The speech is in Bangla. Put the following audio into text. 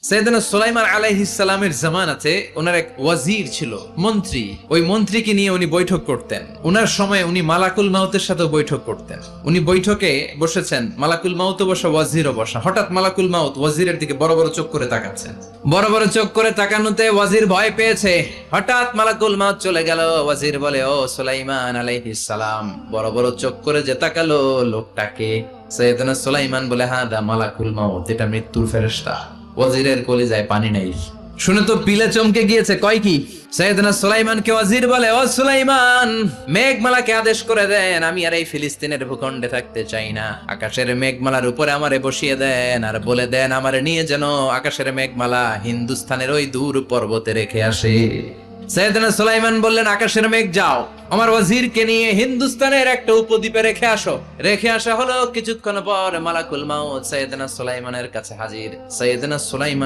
সাইয়েদনা সুলাইমান আলাইহিস সালামের জামানাতে ওনার এক ওয়াজির ছিল, মন্ত্রী। ওই মন্ত্রীকে নিয়ে উনি বৈঠক করতেন। ওনার সময় উনি মালাকুল মাউতের সাথে বৈঠক করতেন। উনি বৈঠকে বসেছেন, মালাকুল মাউতও বসা, ওয়াজিরও বসা। হঠাৎ মালাকুল মাউত ওয়াজিরের দিকে বড় বড় চোখ করে তাকাচ্ছেন। বড় বড় চোখ করে তাকানোতে ওয়াজির ভয় পেয়েছে। হঠাৎ মালাকুল মাউত চলে গেল। ওয়াজির বলে, ও সুলাইমান আলাইহিস সালাম, বড় বড় চোখ করে যে তাকালো লোকটাকে? সাইয়েদনা সুলাইমান বলে, হ্যাঁ দা মালাকুল মাউত, এটা মৃত্যুর ফেরেশতা। ওয়াজিরের কলিজায় পানি নাই, শুনে তো পিলে চমকে গিয়েছে। কয় কি? সাইয়েদনা সুলাইমানকে ওয়াজির বলে, ও সুলাইমান, মেঘমালাকে আদেশ করে দেন, আমি আর এই ফিলিস্তিনের ভূখণ্ডে থাকতে চাই না। আকাশের মেঘমালার উপরে আমারে বসিয়ে দেন, আর বলে দেন আমারে নিয়ে যেন আকাশের মেঘমালা হিন্দুস্তানের ওই দূর পর্বতে রেখে আসে। সাইয়েদনা সুলাইমান বললেন, আকাশের মেঘ যাও, আমার ওয়াজিরকে নিয়ে হিন্দুস্তানের একটা উপদ্বীপে রেখে আসো। রেখে আসা হলো। কিছুক্ষণ পর মালাকুল মাউত সাইয়েদনা সুলাইমানের কাছে হাজির। সাইয়েদনা সুলাইমান